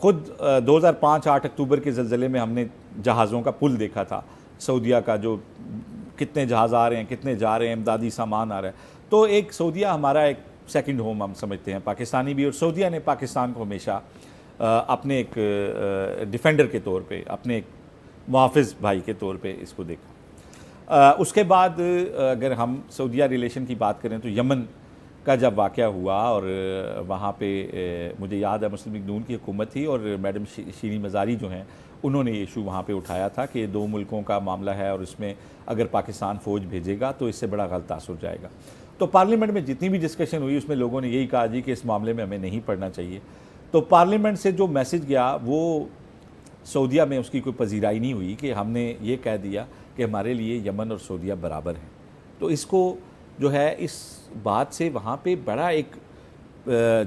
خود 2005-8 اکتوبر کے زلزلے میں ہم نے جہازوں کا پل دیکھا تھا سعودیہ کا، جو کتنے جہاز آ رہے ہیں، کتنے جا رہے ہیں، امدادی سامان آ رہا ہے. تو ایک سعودیہ ہمارا ایک سیکنڈ ہوم ہم سمجھتے ہیں پاکستانی بھی، اور سعودیہ نے پاکستان کو ہمیشہ اپنے ایک ڈیفینڈر کے طور پہ، اپنے ایک محافظ بھائی کے طور پہ اس کو دیکھا. اس کے بعد اگر ہم سعودیہ ریلیشن کی بات کریں تو یمن کا جب واقعہ ہوا، اور وہاں پہ مجھے یاد ہے مسلم لیگ نون کی حکومت تھی، اور میڈم شیریں مزاری جو ہیں انہوں نے یہ ایشو وہاں پہ اٹھایا تھا کہ 2 ملکوں کا معاملہ ہے، اور اس میں اگر پاکستان فوج بھیجے گا تو اس سے بڑا غلط اثر جائے گا. تو پارلیمنٹ میں جتنی بھی ڈسکشن ہوئی اس میں لوگوں نے یہی کہا جی کہ اس معاملے میں ہمیں نہیں پڑھنا چاہیے. تو پارلیمنٹ سے جو میسج گیا وہ سعودیہ میں اس کی کوئی پذیرائی نہیں ہوئی کہ ہم نے یہ کہہ دیا کہ ہمارے لیے یمن اور سعودیہ برابر ہیں. تو اس کو جو ہے اس بات سے وہاں پہ بڑا ایک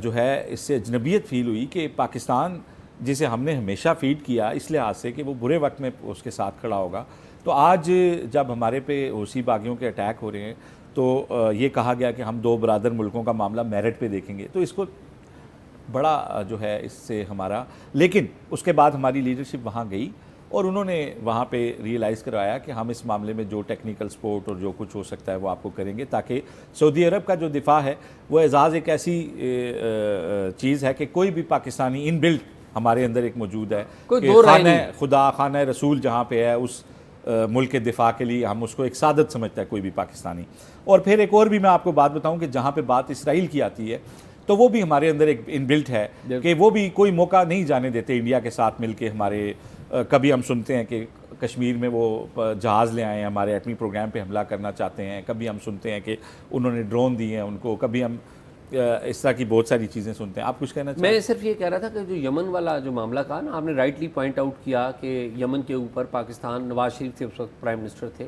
جو ہے اس سے اجنبیت فیل ہوئی کہ پاکستان جسے ہم نے ہمیشہ فیڈ کیا اس لحاظ سے کہ وہ برے وقت میں اس کے ساتھ کھڑا ہوگا. تو آج جب ہمارے پہ حوثی باغیوں کے اٹیک ہو رہے ہیں تو یہ کہا گیا کہ ہم 2 برادر ملکوں کا معاملہ میرٹ پہ دیکھیں گے. تو اس کو بڑا جو ہے اس سے ہمارا، لیکن اس کے بعد ہماری لیڈرشپ وہاں گئی اور انہوں نے وہاں پہ ریئلائز کروایا کہ ہم اس معاملے میں جو ٹیکنیکل سپورٹ اور جو کچھ ہو سکتا ہے وہ آپ کو کریں گے، تاکہ سعودی عرب کا جو دفاع ہے وہ اعزاز ایک ایسی چیز ہے کہ کوئی بھی پاکستانی ان بلٹ ہمارے اندر ایک موجود ہے کہ خانہ خدا، خانہ رسول جہاں پہ ہے اس ملک کے دفاع کے لیے ہم اس کو ایک سعادت سمجھتا ہے کوئی بھی پاکستانی. اور پھر ایک اور بھی میں آپ کو بات بتاؤں کہ جہاں پہ بات اسرائیل کی آتی ہے تو وہ بھی ہمارے اندر ایک ان بلٹ ہے کہ وہ بھی کوئی موقع نہیں جانے دیتے انڈیا کے ساتھ مل کے. ہمارے کبھی ہم سنتے ہیں کہ کشمیر میں وہ جہاز لے آئے ہیں، ہمارے ایٹمی پروگرام پہ حملہ کرنا چاہتے ہیں، کبھی ہم سنتے ہیں کہ انہوں نے ڈرون دیے ہیں ان کو، کبھی ہم اس طرح کی بہت ساری چیزیں سنتے ہیں. آپ کچھ کہنا چاہتے ہیں؟ میں صرف یہ کہہ رہا تھا کہ جو یمن والا جو معاملہ کہا نا آپ نے رائٹلی پوائنٹ آؤٹ کیا کہ یمن کے اوپر پاکستان، نواز شریف تھے اس وقت پرائم منسٹر تھے،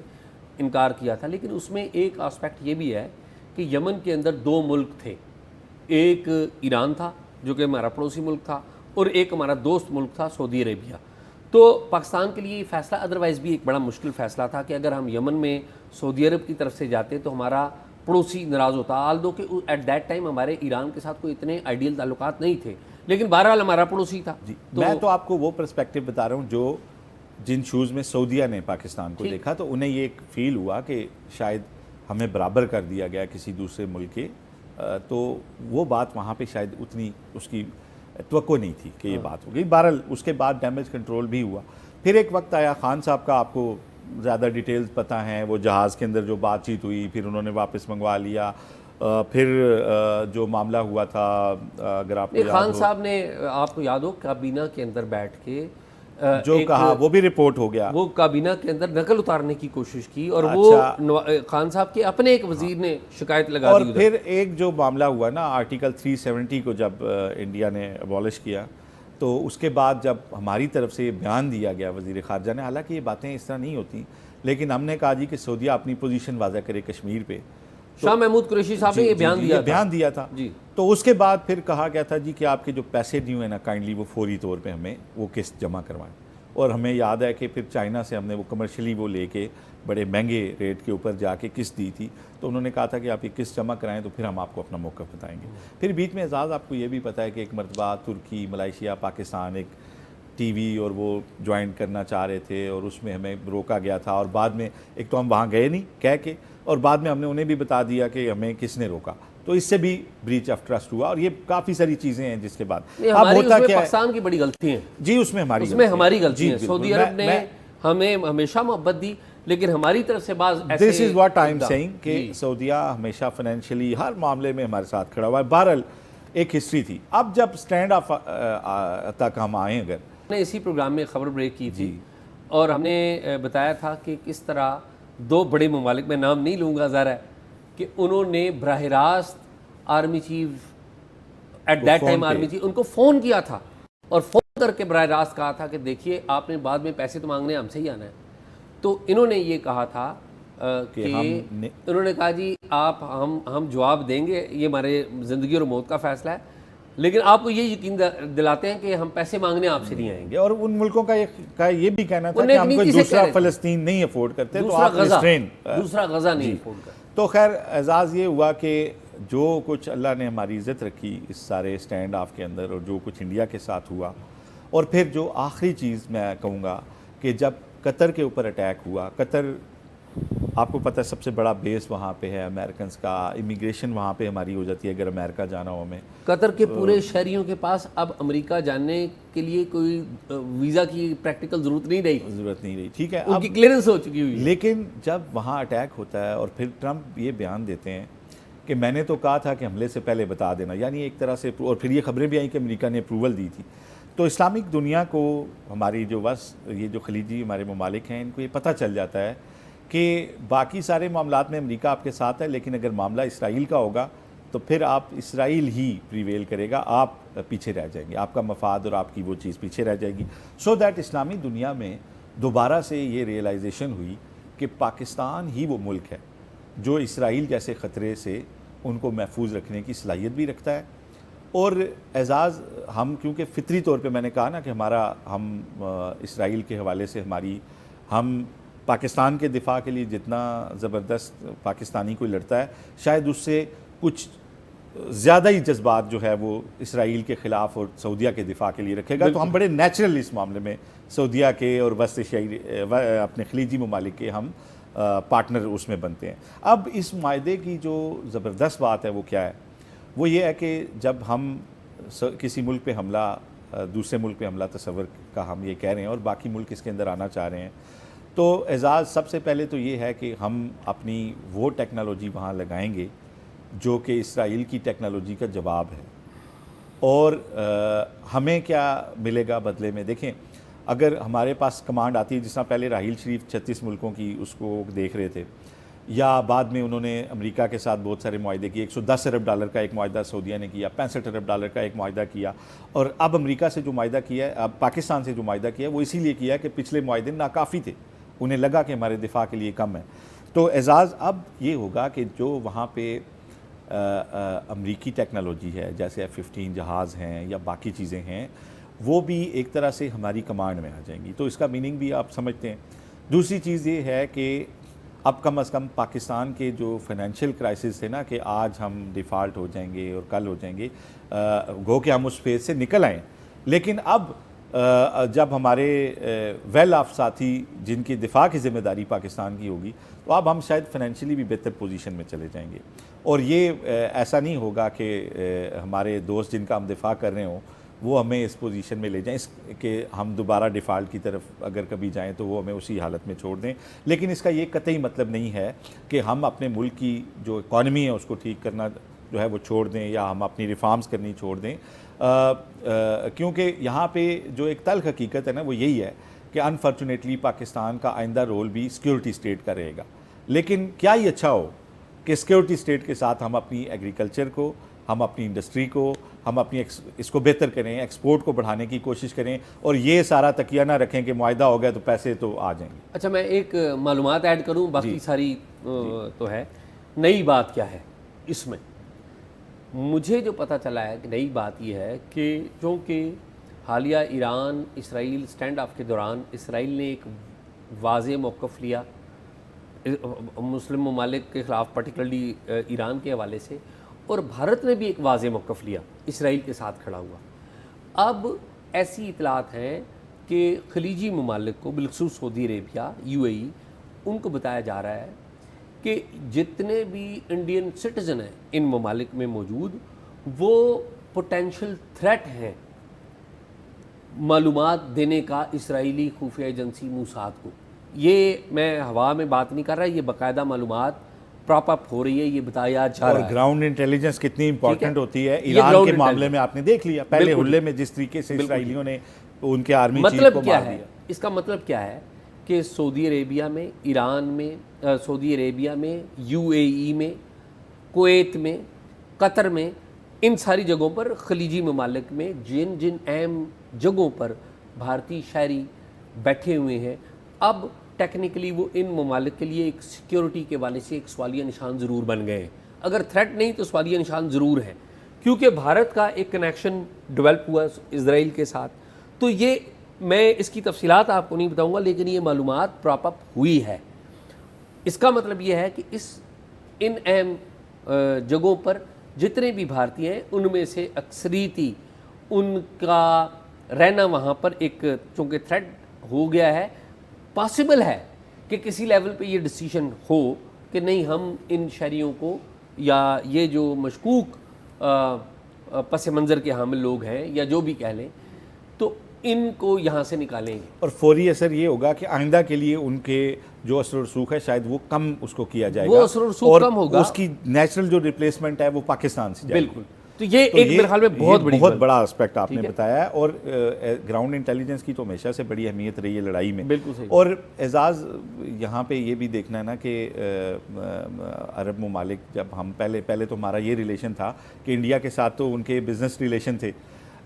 انکار کیا تھا. لیکن اس میں ایک آسپیکٹ یہ بھی ہے کہ یمن کے اندر 2 ملک تھے، ایک ایران تھا جو کہ ہمارا پڑوسی ملک تھا، اور ایک ہمارا دوست ملک تھا سعودی عربیہ. تو پاکستان کے لیے یہ فیصلہ ادروائز بھی ایک بڑا مشکل فیصلہ تھا کہ اگر ہم یمن میں سعودی عرب کی طرف سے جاتے تو ہمارا پڑوسی ناراض ہوتا. آلدو کہ ایٹ دیٹ ٹائم ہمارے ایران کے ساتھ کوئی اتنے آئیڈیل تعلقات نہیں تھے، لیکن بہرحال ہمارا پڑوسی تھا. میں تو آپ کو وہ پرسپیکٹو بتا رہا ہوں جو جن شوز میں سعودیہ نے پاکستان کو دیکھا تو انہیں یہ ایک فیل ہوا کہ شاید ہمیں برابر کر دیا گیا کسی دوسرے ملک کے. تو وہ بات وہاں پہ شاید اتنی اس کی توقع نہیں تھی کہ یہ بات ہو گئی. بہرحال اس کے بعد ڈیمیج کنٹرول بھی ہوا. پھر ایک وقت آیا خان صاحب کا، آپ کو زیادہ ڈیٹیلز پتہ ہیں، وہ جہاز کے اندر جو بات چیت ہوئی پھر انہوں نے واپس منگوا لیا. پھر جو معاملہ ہوا تھا اگر آپ کو یاد ہو، خان صاحب نے آپ کو یاد ہو کابینہ کے اندر بیٹھ کے جو کہا وہ بھی رپورٹ ہو گیا، وہ کابینہ کے اندر نقل اتارنے کی کوشش کی اور وہ خان صاحب کے اپنے ایک وزیر نے شکایت لگا دی. اور پھر ایک جو معاملہ ہوا نا آرٹیکل 370 کو جب انڈیا نے ابالش کیا تو اس کے بعد جب ہماری طرف سے یہ بیان دیا گیا وزیر خارجہ نے، حالانکہ یہ باتیں اس طرح نہیں ہوتی لیکن ہم نے کہا جی کہ سعودیہ اپنی پوزیشن واضح کرے کشمیر پہ. شاہ محمود قریشی صاحب نے یہ بیان دیا تھا. تو اس کے بعد پھر کہا گیا تھا جی کہ آپ کے جو پیسے دیے ہیں نا کائنڈلی وہ فوری طور پہ ہمیں وہ قسط جمع کروائیں. اور ہمیں یاد ہے کہ پھر چائنا سے ہم نے وہ کمرشلی وہ لے کے بڑے مہنگے ریٹ کے اوپر جا کے قسط دی تھی. تو انہوں نے کہا تھا کہ آپ یہ قسط جمع کرائیں تو پھر ہم آپ کو اپنا موقف بتائیں گے. پھر بیچ میں اعزاز آپ کو یہ بھی پتہ ہے کہ ایک مرتبہ ترکی، ملائیشیا، پاکستان ایک ٹی وی اور وہ جوائن کرنا چاہ رہے تھے اور اس میں ہمیں روکا گیا تھا. اور بعد میں ایک تو ہم وہاں گئے نہیں کہہ کے، اور بعد میں ہم نے انہیں بھی بتا دیا کہ ہمیں کس نے روکا. تو اس سے بھی بریچ آف ٹرسٹ ہوا. اور یہ کافی ساری چیزیں ہیں جس کے بعد اب ہوتا کیا ہے، پاکستان کی بڑی غلطی ہے جی، اس میں ہماری غلطی ہے. سعودی عرب نے ہمیں ہمیشہ محبت دی لیکن ہماری طرف سے بعض ایسے this is what I am seeing کہ سعودیہ ہمیشہ فائنینشلی ہر معاملے میں ہمارے ساتھ کھڑا ہوا ہے. بہرحال ایک ہسٹری تھی. اب جب سٹینڈ آف تک ہم آئیں، اگر نے اسی پروگرام میں خبر بریک کی تھی اور ہم نے بتایا تھا کہ کس طرح 2 بڑے ممالک، میں نام نہیں لوں گا ظاہر ہے، کہ انہوں نے براہ راست army chief at that time army chief ان کو فون کیا تھا اور فون کر کے براہ راست کہا تھا کہ دیکھیے آپ نے بعد میں پیسے تو مانگنے ہم سے ہی آنا ہے. تو انہوں نے یہ کہا تھا کہ انہوں نے کہا جی آپ ہم جواب دیں گے، یہ ہمارے زندگی اور موت کا فیصلہ ہے، لیکن آپ کو یہ یقین دلاتے ہیں کہ ہم پیسے مانگنے آپ سے نہیں آئیں گے. اور ان ملکوں کا یہ بھی کہنا تھا کہ ہم کوئی دوسرا فلسطین نہیں افورڈ کرتے، تو آپ دوسرا غزہ نہیں افورڈ کرتے. تو خیر اعزاز یہ ہوا کہ جو کچھ اللہ نے ہماری عزت رکھی اس سارے سٹینڈ آف کے اندر اور جو کچھ انڈیا کے ساتھ ہوا اور پھر جو آخری چیز میں کہوں گا کہ جب قطر کے اوپر اٹیک ہوا، قطر آپ کو پتہ ہے سب سے بڑا بیس وہاں پہ ہے امریکنز کا، امیگریشن وہاں پہ ہماری ہو جاتی ہے اگر امریکہ جانا ہو ہمیں. قطر کے پورے شہریوں کے پاس اب امریکہ جانے کے لیے کوئی ویزا کی پریکٹیکل ضرورت نہیں رہی، ٹھیک ہے، ان کی کلیئرنس ہو چکی ہوئی ہے. لیکن جب وہاں اٹیک ہوتا ہے اور پھر ٹرمپ یہ بیان دیتے ہیں کہ میں نے تو کہا تھا کہ حملے سے پہلے بتا دینا، یعنی ایک طرح سے، اور پھر یہ خبریں بھی آئیں کہ امریکہ نے اپروول دی تھی. تو اسلامک دنیا کو، ہماری جو یہ جو خلیجی ہمارے ممالک ہیں، ان کو یہ پتہ چل جاتا ہے کہ باقی سارے معاملات میں امریکہ آپ کے ساتھ ہے، لیکن اگر معاملہ اسرائیل کا ہوگا تو پھر آپ اسرائیل ہی پریویل کرے گا، آپ پیچھے رہ جائیں گے، آپ کا مفاد اور آپ کی وہ چیز پیچھے رہ جائے گی. سو دیٹ اسلامی دنیا میں دوبارہ سے یہ ریئلائزیشن ہوئی کہ پاکستان ہی وہ ملک ہے جو اسرائیل جیسے خطرے سے ان کو محفوظ رکھنے کی صلاحیت بھی رکھتا ہے. اور اعزاز، ہم کیونکہ فطری طور پہ میں نے کہا نا کہ ہم اسرائیل کے حوالے سے ہم پاکستان کے دفاع کے لیے جتنا زبردست پاکستانی کوئی لڑتا ہے، شاید اس سے کچھ زیادہ ہی جذبات جو ہے وہ اسرائیل کے خلاف اور سعودیہ کے دفاع کے لیے رکھے گا. تو ہم بڑے نیچرل اس معاملے میں سعودیہ کے اور وسط ایشیائی اپنے خلیجی ممالک کے ہم پارٹنر اس میں بنتے ہیں. اب اس معاہدے کی جو زبردست بات ہے وہ کیا ہے؟ وہ یہ ہے کہ جب ہم کسی ملک پہ حملہ، دوسرے ملک پہ حملہ تصور کا ہم یہ کہہ رہے ہیں اور باقی ملک اس کے اندر آنا چاہ رہے ہیں، تو اعزاز سب سے پہلے تو یہ ہے کہ ہم اپنی وہ ٹیکنالوجی وہاں لگائیں گے جو کہ اسرائیل کی ٹیکنالوجی کا جواب ہے. اور ہمیں کیا ملے گا بدلے میں؟ دیکھیں، اگر ہمارے پاس کمانڈ آتی ہے، جس طرح پہلے راحیل شریف 36 ملکوں کی اس کو دیکھ رہے تھے، یا بعد میں انہوں نے امریکہ کے ساتھ بہت سارے معاہدے کیے، $110 ارب کا ایک معاہدہ سعودیہ نے کیا، $65 ارب کا ایک معاہدہ کیا، اور اب امریکہ سے جو معاہدہ کیا ہے، اب پاکستان سے جو معاہدہ کیا ہے وہ اسی لیے کیا ہے کہ پچھلے معاہدے ناکافی تھے، انہیں لگا کہ ہمارے دفاع کے لیے کم ہے. تو اعزاز اب یہ ہوگا کہ جو وہاں پہ امریکی ٹیکنالوجی ہے، جیسے F-15 جہاز ہیں یا باقی چیزیں ہیں، وہ بھی ایک طرح سے ہماری کمانڈ میں آ جائیں گی. تو اس کا میننگ بھی آپ سمجھتے ہیں. دوسری چیز یہ ہے کہ اب کم از کم پاکستان کے جو فائنینشیل کرائسس ہے نا، کہ آج ہم ڈیفالٹ ہو جائیں گے اور کل ہو جائیں گے، گو کہ ہم اس فیز سے نکل آئیں، لیکن اب جب ہمارے ویل آف ساتھی جن کی دفاع کی ذمہ داری پاکستان کی ہوگی، تو اب ہم شاید فائنینشلی بھی بہتر پوزیشن میں چلے جائیں گے. اور یہ ایسا نہیں ہوگا کہ ہمارے دوست جن کا ہم دفاع کر رہے ہوں وہ ہمیں اس پوزیشن میں لے جائیں کہ ہم دوبارہ ڈیفالٹ کی طرف اگر کبھی جائیں تو وہ ہمیں اسی حالت میں چھوڑ دیں. لیکن اس کا یہ قطعی مطلب نہیں ہے کہ ہم اپنے ملک کی جو اکانومی ہے اس کو ٹھیک کرنا جو ہے وہ چھوڑ دیں، یا ہم اپنی ریفارمز کرنی چھوڑ دیں، کیونکہ یہاں پہ جو ایک تلخ حقیقت ہے نا وہ یہی ہے کہ انفارچونیٹلی پاکستان کا آئندہ رول بھی سیکیورٹی اسٹیٹ کا رہے گا. لیکن کیا ہی اچھا ہو کہ سیکیورٹی اسٹیٹ کے ساتھ ہم اپنی ایگریکلچر کو، ہم اپنی انڈسٹری کو، ہم اپنی اس کو بہتر کریں، ایکسپورٹ کو بڑھانے کی کوشش کریں، اور یہ سارا تکیہ نہ رکھیں کہ معاہدہ ہو گیا تو پیسے تو آ جائیں گے. اچھا، میں ایک معلومات ایڈ کروں، باقی ساری تو ہے. نئی بات کیا ہے اس میں؟ مجھے جو پتہ چلا ہے کہ نئی بات یہ ہے کہ چونکہ حالیہ ایران اسرائیل سٹینڈ آف کے دوران اسرائیل نے ایک واضح موقف لیا مسلم ممالک کے خلاف، پرٹیکولرلی ایران کے حوالے سے، اور بھارت نے بھی ایک واضح موقف لیا، اسرائیل کے ساتھ کھڑا ہوا. اب ایسی اطلاعات ہیں کہ خلیجی ممالک کو، بالخصوص سعودی عربیہ، UAE، ان کو بتایا جا رہا ہے کہ جتنے بھی انڈین سٹیزن ہیں ان ممالک میں موجود، وہ پوٹینشل تھریٹ ہیں معلومات دینے کا اسرائیلی خفیہ ایجنسی موساد کو. یہ میں ہوا میں بات نہیں کر رہا، یہ باقاعدہ معلومات پراپ اپ ہو رہی ہے، یہ بتایا جا رہا ہے. اور گراؤنڈ انٹیلیجنس کتنی امپورٹنٹ ہوتی ہے ایران کے معاملے میں، آپ نے دیکھ لیا پہلے حملے میں جس طریقے سے اسرائیلیوں نے ان کے آرمی چیف کو مار دیا. اس کا مطلب کیا ہے کہ سعودی عربیہ میں، ایران میں، سعودی عربیہ میں، UAE میں، کویت میں، قطر میں، ان ساری جگہوں پر، خلیجی ممالک میں جن جن اہم جگہوں پر بھارتی شہری بیٹھے ہوئے ہیں، اب ٹیکنیکلی وہ ان ممالک کے لیے ایک سیکیورٹی کے حوالے سے ایک سوالیہ نشان ضرور بن گئے ہیں. اگر تھریٹ نہیں تو سوالیہ نشان ضرور ہے، کیونکہ بھارت کا ایک کنیکشن ڈیولپ ہوا اسرائیل کے ساتھ. تو یہ میں اس کی تفصیلات آپ کو نہیں بتاؤں گا، لیکن یہ معلومات پراپ اپ ہوئی ہے. اس کا مطلب یہ ہے کہ ان اہم جگہوں پر جتنے بھی بھارتی ہیں ان میں سے اکثریتی ان کا رہنا وہاں پر ایک چونکہ تھریٹ ہو گیا ہے، پاسبل ہے کہ کسی لیول پہ یہ ڈیسیشن ہو کہ نہیں ہم ان شہریوں کو یا یہ جو مشکوک پس منظر کے حامل لوگ ہیں یا جو بھی کہہ لیں تو ان کو یہاں سے نکالیں گے. اور فوری اثر یہ ہوگا کہ آئندہ کے لیے ان کے جو اثر و رسوخ ہے شاید وہ کم اس کو کیا جائے گا, وہ اثر و رسوخ کم ہوگا, اس کی نیچرل جو ریپلیسمنٹ ہے وہ پاکستان سے جائے گی. بالکل. تو یہ ایک میرے خیال میں بہت بڑا اسپیکٹ آپ نے بتایا ہے, اور گراؤنڈ انٹیلیجنس کی تو ہمیشہ سے بڑی اہمیت رہی ہے لڑائی میں. بالکل صحیح. اور اعزاز یہاں پہ یہ بھی دیکھنا ہے نا کہ عرب ممالک جب ہم پہلے تو ہمارا یہ ریلیشن تھا کہ انڈیا کے ساتھ تو ان کے بزنس ریلیشن تھے,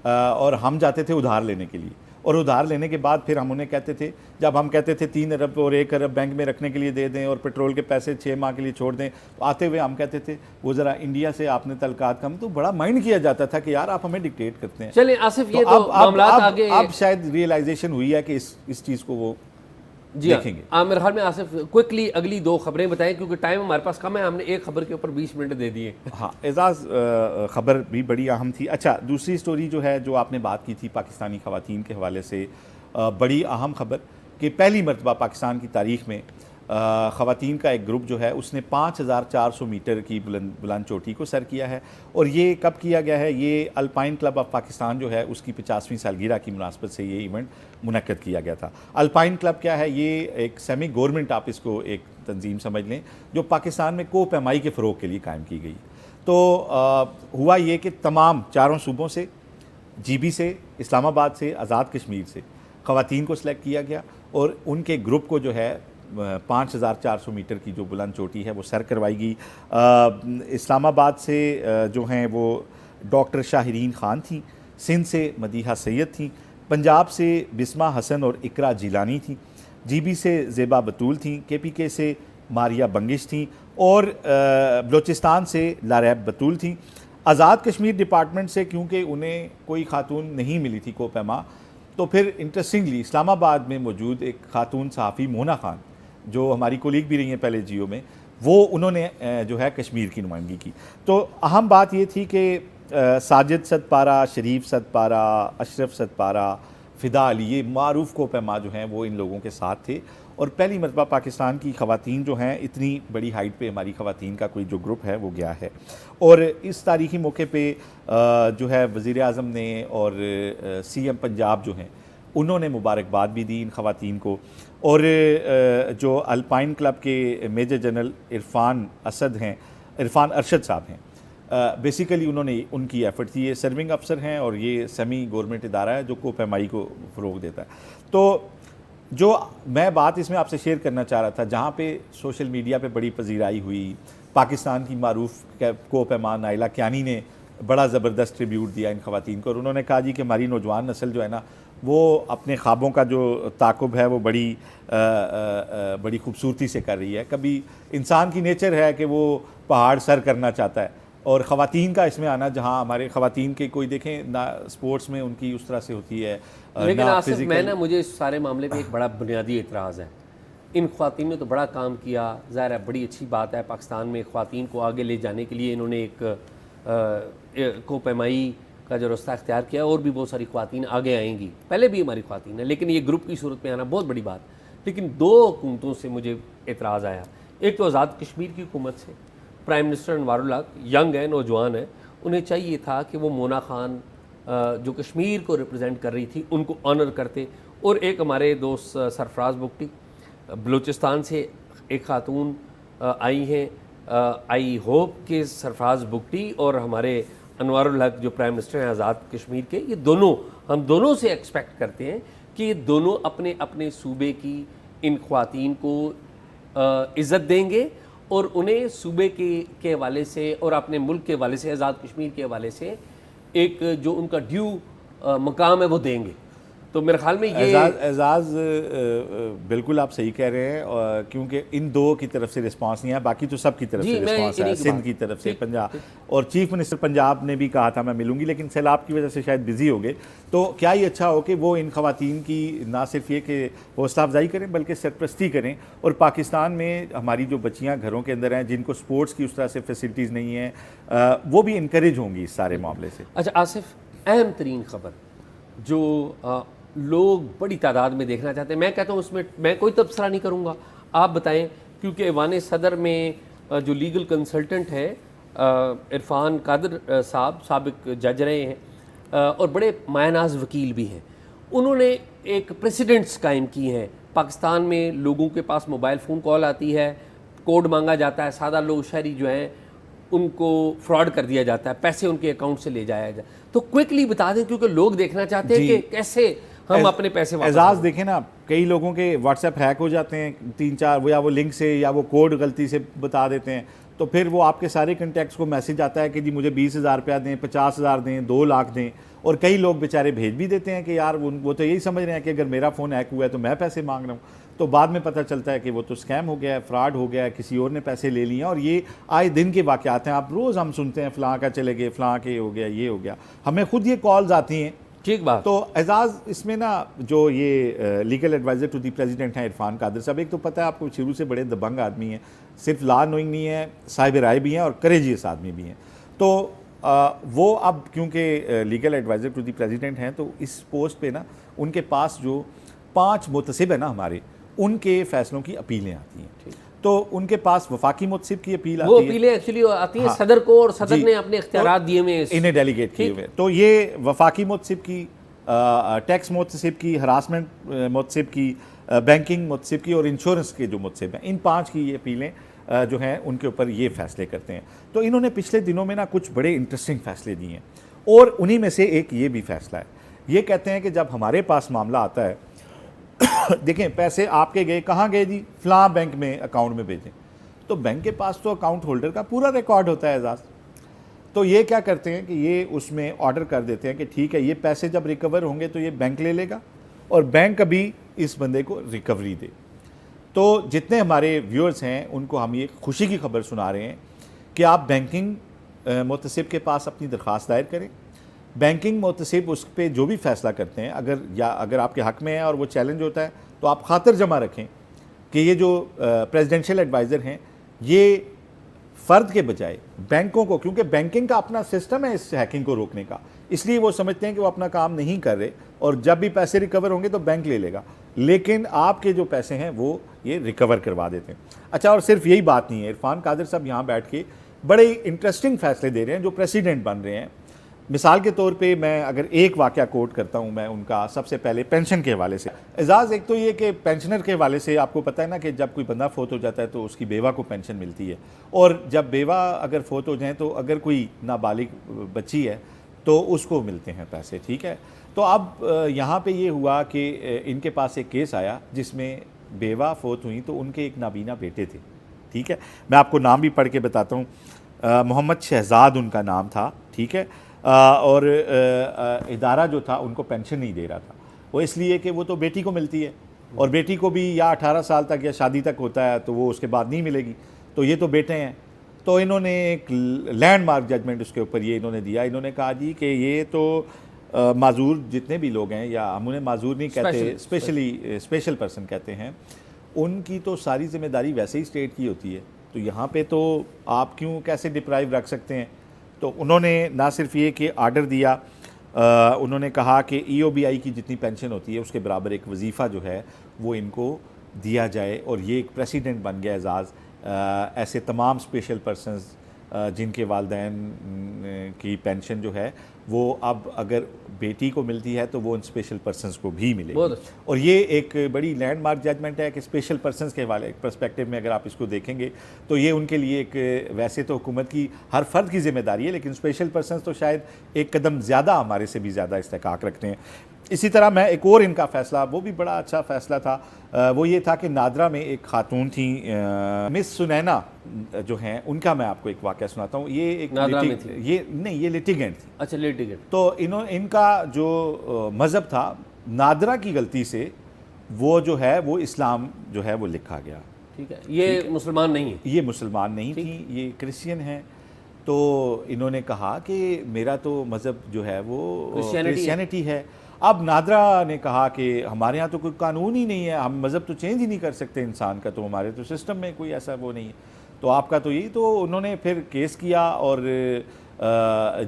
اور ہم جاتے تھے ادھار لینے کے لیے, اور ادھار لینے کے بعد پھر ہم انہیں کہتے تھے, جب ہم کہتے تھے 3 ارب اور 1 ارب بینک میں رکھنے کے لیے دے دیں اور پیٹرول کے پیسے 6 ماہ کے لیے چھوڑ دیں, تو آتے ہوئے ہم کہتے تھے وہ ذرا انڈیا سے آپ نے تعلقات کم, تو بڑا مائنڈ کیا جاتا تھا کہ یار آپ ہمیں ڈکٹیٹ کرتے ہیں. چلیں آصف, یہ تو معاملات آگے اب شاید ریئلائزیشن ہوئی ہے کہ اس چیز کو وہ دیکھیں گے. میرے خیال میں آصف کوئکلی اگلی 2 خبریں بتائیں کیونکہ ٹائم ہمارے پاس کم ہے, ہم نے ایک خبر کے اوپر 20 منٹ دے دیے. ہاں اعزاز, خبر بھی بڑی اہم تھی. اچھا, دوسری سٹوری جو ہے جو آپ نے بات کی تھی پاکستانی خواتین کے حوالے سے, بڑی اہم خبر کہ پہلی مرتبہ پاکستان کی تاریخ میں خواتین کا ایک گروپ جو ہے اس نے 5400 میٹر کی بلند چوٹی کو سر کیا ہے. اور یہ کب کیا گیا ہے؟ یہ الپائن کلب آف پاکستان جو ہے اس کی 50ویں سالگرہ کی مناسبت سے یہ ایونٹ منعقد کیا گیا تھا. الپائن کلب کیا ہے؟ یہ ایک سیمی گورنمنٹ آپ اس کو ایک تنظیم سمجھ لیں جو پاکستان میں کو پیمائی کے فروغ کے لیے قائم کی گئی. تو ہوا یہ کہ تمام 4 صوبوں سے, جی بی سے, اسلام آباد سے, آزاد کشمیر سے خواتین کو سلیکٹ کیا گیا, اور ان کے گروپ کو جو ہے 5400 میٹر کی جو بلند چوٹی ہے وہ سر کروائی گئی. اسلام آباد سے جو ہیں وہ ڈاکٹر شاہرین خان تھیں, سندھ سے مدیحہ سید تھیں, پنجاب سے بسمہ حسن اور اقرا جیلانی تھیں, جی بی سے زیبا بطول تھیں, کے پی کے سے ماریہ بنگش تھیں, اور بلوچستان سے لاریب بطول تھیں. آزاد کشمیر ڈپارٹمنٹ سے کیونکہ انہیں کوئی خاتون نہیں ملی تھی کو پیما, تو پھر انٹرسٹنگلی اسلام آباد میں موجود ایک خاتون صحافی مونا خان جو ہماری کولیگ بھی رہی ہیں پہلے جیو میں, وہ انہوں نے جو ہے کشمیر کی نمائندگی کی. تو اہم بات یہ تھی کہ ساجد ستپارہ, شریف ستپارہ, اشرف ستپارہ, فدا علی, یہ معروف کو پیما جو ہیں وہ ان لوگوں کے ساتھ تھے. اور پہلی مرتبہ پاکستان کی خواتین جو ہیں اتنی بڑی ہائٹ پہ ہماری خواتین کا کوئی جو گروپ ہے وہ گیا ہے. اور اس تاریخی موقع پہ جو ہے وزیر اعظم نے اور سی ایم پنجاب جو ہیں انہوں نے مبارکباد بھی دی ان خواتین کو. اور جو الپائن کلب کے میجر جنرل عرفان ارشد صاحب ہیں, بیسیکلی انہوں نے ان کی ایفرٹ تھی. یہ سرونگ افسر ہیں اور یہ سیمی گورنمنٹ ادارہ ہے جو کو پیمائی کو فروغ دیتا ہے. تو جو میں بات اس میں آپ سے شیئر کرنا چاہ رہا تھا, جہاں پہ سوشل میڈیا پہ بڑی پذیرائی ہوئی, پاکستان کی معروف کو پیما نائلہ کیانی نے بڑا زبردست ٹریبیوٹ دیا ان خواتین کو, اور انہوں نے کہا جی کہ ہماری نوجوان نسل جو ہے نا وہ اپنے خوابوں کا جو تعاقب ہے وہ بڑی خوبصورتی سے کر رہی ہے. کبھی انسان کی نیچر ہے کہ وہ پہاڑ سر کرنا چاہتا ہے, اور خواتین کا اس میں آنا, جہاں ہمارے خواتین کے کوئی دیکھیں نہ اسپورٹس میں ان کی اس طرح سے ہوتی ہے. لیکن آصف میں نا مجھے اس سارے معاملے پہ ایک بڑا بنیادی اعتراض ہے. ان خواتین نے تو بڑا کام کیا, ظاہر ہے بڑی اچھی بات ہے, پاکستان میں خواتین کو آگے لے جانے کے لیے انہوں نے ایک کو پیمائی کا جو راستہ اختیار کیا, اور بھی بہت ساری خواتین آگے آئیں گی, پہلے بھی ہماری خواتین ہیں, لیکن یہ گروپ کی صورت میں آنا بہت بڑی بات. لیکن 2 حکومتوں سے مجھے اعتراض آیا. ایک تو آزاد کشمیر کی حکومت سے, پرائم منسٹر انوار الحق ینگ ہیں, نوجوان ہیں, انہیں چاہیے تھا کہ وہ مونا خان جو کشمیر کو ریپرزینٹ کر رہی تھی ان کو آنر کرتے. اور ایک ہمارے دوست سرفراز بگٹی بلوچستان سے ایک خاتون آئی ہیں, آئی ہوپ کہ سرفراز بگٹی اور ہمارے انوار الحق جو پرائم منسٹر ہیں آزاد کشمیر کے, یہ دونوں ہم دونوں سے ایکسپیکٹ کرتے ہیں کہ یہ دونوں اپنے اپنے صوبے کی ان خواتین کو عزت دیں گے, اور انہیں صوبے کے حوالے سے اور اپنے ملک کے حوالے سے, آزاد کشمیر کے حوالے سے ایک جو ان کا ڈیو مقام ہے وہ دیں گے. تو میرے خیال میں یہ اعزاز بالکل آپ صحیح کہہ رہے ہیں, کیونکہ ان 2 کی طرف سے رسپانس نہیں ہے, باقی تو سب کی طرف سے رسپانس ہے. سندھ کی طرف سے, پنجاب, اور چیف منسٹر پنجاب نے بھی کہا تھا میں ملوں گی, لیکن سیلاب کی وجہ سے شاید بزی ہو گئے. تو کیا یہ اچھا ہو کہ وہ ان خواتین کی نہ صرف یہ کہ حوصلہ افزائی کریں بلکہ سرپرستی کریں, اور پاکستان میں ہماری جو بچیاں گھروں کے اندر ہیں جن کو سپورٹس کی اس طرح سے فیسلٹیز نہیں ہیں, وہ بھی انکریج ہوں گی اس سارے معاملے سے. اچھا آصف, اہم ترین خبر جو لوگ بڑی تعداد میں دیکھنا چاہتے ہیں. میں کہتا ہوں اس میں میں کوئی تبصرہ نہیں کروں گا, آپ بتائیں, کیونکہ ایوان صدر میں جو لیگل کنسلٹنٹ ہے عرفان قادر صاحب, سابق جج رہے ہیں اور بڑے مایہ ناز وکیل بھی ہیں, انہوں نے ایک پریسیڈنٹس قائم کی ہیں. پاکستان میں لوگوں کے پاس موبائل فون کال آتی ہے, کوڈ مانگا جاتا ہے, سادہ لوگ شہری جو ہیں ان کو فراڈ کر دیا جاتا ہے, پیسے ان کے اکاؤنٹ سے لے جایا جائے. تو کوئکلی بتا دیں کیونکہ لوگ دیکھنا چاہتے ہیں کہ کیسے ہم اپنے پیسے واپس. اعزاز دیکھیں نا, کئی لوگوں کے واٹس ایپ ہیک ہو جاتے ہیں 3-4, یا وہ لنک سے یا وہ کوڈ غلطی سے بتا دیتے ہیں, تو پھر وہ آپ کے سارے کنٹیکٹس کو میسج آتا ہے کہ جی مجھے 20,000 روپیہ دیں, 50,000 دیں, 2 لاکھ دیں, اور کئی لوگ بیچارے بھیج بھی دیتے ہیں کہ یار وہ تو یہی سمجھ رہے ہیں کہ اگر میرا فون ہیک ہوا ہے تو میں پیسے مانگ رہا ہوں. تو بعد میں پتہ چلتا ہے کہ وہ تو اسکیم ہو گیا ہے, فراڈ ہو گیا ہے, کسی اور نے پیسے لے لیے ہیں. اور یہ آئے دن کے واقعات ہیں, آپ روز ہم سنتے ہیں فلاں کا چلے گئے, فلاں کے ہو گیا, یہ ہو گیا, ہمیں خود یہ کالز آتی ہیں. ٹھیک بات. تو اعزاز اس میں نا جو یہ legal adviser to the president ہیں عرفان قادر صاحب, ایک تو پتہ ہے آپ کو شروع سے بڑے دبنگ آدمی ہیں, صرف لا نوئنگ نہیں ہے, صاحب رائے بھی ہیں اور کریجیس آدمی بھی ہیں. تو وہ اب کیونکہ legal adviser to the president ہیں تو اس پوسٹ پہ نا ان کے پاس جو 5 محتسب ہیں نا ہمارے, ان کے فیصلوں کی اپیلیں آتی ہیں. تو ان کے پاس وفاقی محتسب کی اپیل آتی ہے, وہ اپیلیں ایکچولی آتی ہیں صدر کو, اور صدر نے اپنے اختیارات دیے ہوئے انہیں ڈیلیگیٹ کیے ہوئے. تو یہ وفاقی محتسب کی, ٹیکس محتسب کی, ہراسمنٹ محتسب کی, بینکنگ محتسب کی اور انشورنس کے جو محتسب ہیں, ان 5 کی یہ اپیلیں جو ہیں ان کے اوپر یہ فیصلے کرتے ہیں. تو انہوں نے پچھلے دنوں میں نا کچھ بڑے انٹرسٹنگ فیصلے دیے ہیں, اور انہی میں سے ایک یہ بھی فیصلہ ہے. یہ کہتے ہیں کہ جب ہمارے پاس معاملہ آتا ہے, دیکھیں پیسے آپ کے گئے, کہاں گئے جی, فلاں بینک میں اکاؤنٹ میں بھیجیں, تو بینک کے پاس تو اکاؤنٹ ہولڈر کا پورا ریکارڈ ہوتا ہے اعزاز. تو یہ کیا کرتے ہیں کہ یہ اس میں آرڈر کر دیتے ہیں کہ ٹھیک ہے, یہ پیسے جب ریکور ہوں گے تو یہ بینک لے لے گا, اور بینک ابھی اس بندے کو ریکوری دے. تو جتنے ہمارے ویورز ہیں ان کو ہم یہ خوشی کی خبر سنا رہے ہیں کہ آپ بینکنگ محتسب کے پاس اپنی درخواست دائر کریں. بینکنگ محتسب اس پہ جو بھی فیصلہ کرتے ہیں, اگر آپ کے حق میں ہے اور وہ چیلنج ہوتا ہے تو آپ خاطر جمع رکھیں کہ یہ جو پریزیڈنشیل ایڈوائزر ہیں یہ فرد کے بجائے بینکوں کو, کیونکہ بینکنگ کا اپنا سسٹم ہے اس ہیکنگ کو روکنے کا, اس لیے وہ سمجھتے ہیں کہ وہ اپنا کام نہیں کر رہے, اور جب بھی پیسے ریکور ہوں گے تو بینک لے لے گا, لیکن آپ کے جو پیسے ہیں وہ یہ ریکور کروا دیتے ہیں. اچھا, اور صرف یہی بات نہیں ہے, عرفان قادر صاحب یہاں بیٹھ کے بڑے انٹرسٹنگ فیصلے دے رہے ہیں جو پریسیڈنٹ بن رہے ہیں. مثال کے طور پہ میں اگر ایک واقعہ کوٹ کرتا ہوں, میں ان کا سب سے پہلے پینشن کے حوالے سے. اعزاز, ایک تو یہ کہ پینشنر کے حوالے سے آپ کو پتہ ہے نا کہ جب کوئی بندہ فوت ہو جاتا ہے تو اس کی بیوہ کو پینشن ملتی ہے, اور جب بیوہ اگر فوت ہو جائیں تو اگر کوئی نابالغ بچی ہے تو اس کو ملتے ہیں پیسے. ٹھیک ہے, تو اب یہاں پہ یہ ہوا کہ ان کے پاس ایک کیس آیا جس میں بیوہ فوت ہوئی تو ان کے ایک نابینا بیٹے تھے. ٹھیک ہے, میں آپ کو نام بھی پڑھ کے بتاتا ہوں. محمد شہزاد ان کا نام تھا. ٹھیک ہے, اور ادارہ جو تھا ان کو پینشن نہیں دے رہا تھا, وہ اس لیے کہ وہ تو بیٹی کو ملتی ہے, اور بیٹی کو بھی یا 18 سال تک یا شادی تک ہوتا ہے تو وہ اس کے بعد نہیں ملے گی, تو یہ تو بیٹے ہیں. تو انہوں نے ایک لینڈ مارک ججمنٹ اس کے اوپر یہ انہوں نے دیا. انہوں نے کہا جی کہ یہ تو معذور جتنے بھی لوگ ہیں, یا ہم انہیں معذور نہیں کہتے, اسپیشل پرسن کہتے ہیں, ان کی تو ساری ذمہ داری ویسے ہی اسٹیٹ کی ہوتی ہے, تو یہاں پہ تو آپ کیوں کیسے ڈپرائیو رکھ سکتے ہیں. تو انہوں نے نہ صرف یہ کہ آرڈر دیا, انہوں نے کہا کہ ای او بی آئی کی جتنی پینشن ہوتی ہے اس کے برابر ایک وظیفہ جو ہے وہ ان کو دیا جائے. اور یہ ایک پریسیڈنٹ بن گیا اعزاز. ایسے تمام اسپیشل پرسنز جن کے والدین کی پینشن جو ہے وہ اب اگر بیٹی کو ملتی ہے تو وہ ان اسپیشل پرسنز کو بھی ملے گی. اور یہ ایک بڑی لینڈ مارک ججمنٹ ہے کہ اسپیشل پرسنز کے حوالے پرسپیکٹو میں اگر آپ اس کو دیکھیں گے تو یہ ان کے لیے ایک, ویسے تو حکومت کی ہر فرد کی ذمہ داری ہے, لیکن اسپیشل پرسنز تو شاید ایک قدم زیادہ ہمارے سے بھی زیادہ استحقاق رکھتے ہیں. اسی طرح میں ایک اور ان کا فیصلہ, وہ بھی بڑا اچھا فیصلہ تھا, وہ یہ تھا کہ نادرا میں ایک خاتون تھیں مس سنینا جو ہیں, ان کا میں آپ کو ایک واقعہ سناتا ہوں. یہ ایک یہ لیٹیگنٹ تھی. اچھا, لیٹیگنٹ. تو ان کا جو مذہب تھا, نادرا کی غلطی سے وہ جو ہے وہ اسلام جو ہے وہ لکھا گیا. ٹھیک ہے, یہ مسلمان نہیں ہے, یہ مسلمان نہیں تھی, یہ کرسچین ہیں. تو انہوں نے کہا کہ میرا تو مذہب جو ہے وہ کرسچینٹی ہے. اب نادرا نے کہا کہ ہمارے ہاں تو کوئی قانون ہی نہیں ہے, ہم مذہب تو چینج ہی نہیں کر سکتے انسان کا, تو ہمارے تو سسٹم میں کوئی ایسا وہ نہیں ہے, تو آپ کا تو یہی. تو انہوں نے پھر کیس کیا, اور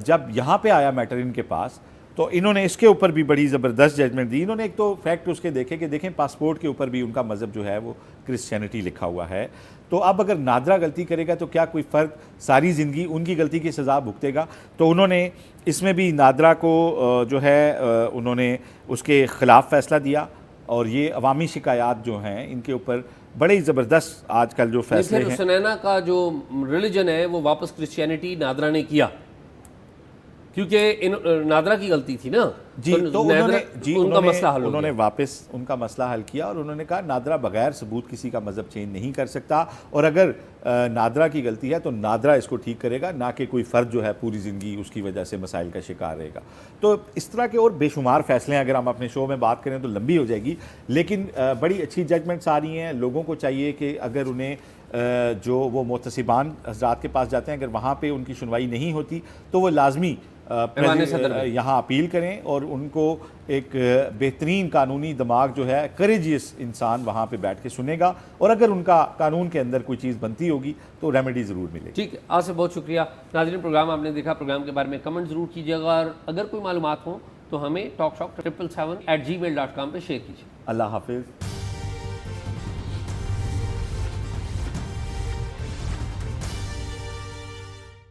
جب یہاں پہ آیا میٹر ان کے پاس تو انہوں نے اس کے اوپر بھی بڑی زبردست ججمنٹ دی. انہوں نے ایک تو فیکٹ اس کے دیکھے کہ دیکھیں پاسپورٹ کے اوپر بھی ان کا مذہب جو ہے وہ کرسچینٹی لکھا ہوا ہے. تو اب اگر نادرا غلطی کرے گا تو کیا کوئی فرق ساری زندگی ان کی غلطی کی سزا بھگتے گا؟ تو انہوں نے اس میں بھی نادرا کو جو ہے انہوں نے اس کے خلاف فیصلہ دیا, اور یہ عوامی شکایات جو ہیں ان کے اوپر بڑے زبردست آج کل جو فیصلے ہیں. حسنینہ کا جو ریلیجن ہے وہ واپس کرسچینٹی نادرا نے کیا, کیونکہ نادرا کی غلطی تھی نا. جی تو انہوں نے واپس ان کا مسئلہ حل کیا, اور انہوں نے کہا نادرا بغیر ثبوت کسی کا مذہب چینج نہیں کر سکتا, اور اگر نادرا کی غلطی ہے تو نادرا اس کو ٹھیک کرے گا, نہ کہ کوئی فرد جو ہے پوری زندگی اس کی وجہ سے مسائل کا شکار رہے گا. تو اس طرح کے اور بے شمار فیصلے ہیں, اگر ہم اپنے شو میں بات کریں تو لمبی ہو جائے گی, لیکن بڑی اچھی ججمنٹس آ رہی ہیں. لوگوں کو چاہیے کہ اگر انہیں جو وہ محتسبان حضرات کے پاس جاتے ہیں, اگر وہاں پہ ان کی سنوائی نہیں ہوتی تو وہ لازمی یہاں اپیل کریں, اور ان کو ایک بہترین قانونی دماغ جو ہے کریجیس انسان وہاں پہ بیٹھ کے سنے گا, اور اگر ان کا قانون کے اندر کوئی چیز بنتی ہوگی تو ریمیڈی ضرور ملے گی. ٹھیک ہے, آپ سے بہت شکریہ. ناظرین, پروگرام آپ نے دیکھا, پروگرام کے بارے میں کمنٹ ضرور کیجیے گا, اور اگر کوئی معلومات ہوں تو ہمیں talkshop777@gmail.com پہ شیئر کیجیے. اللہ حافظ.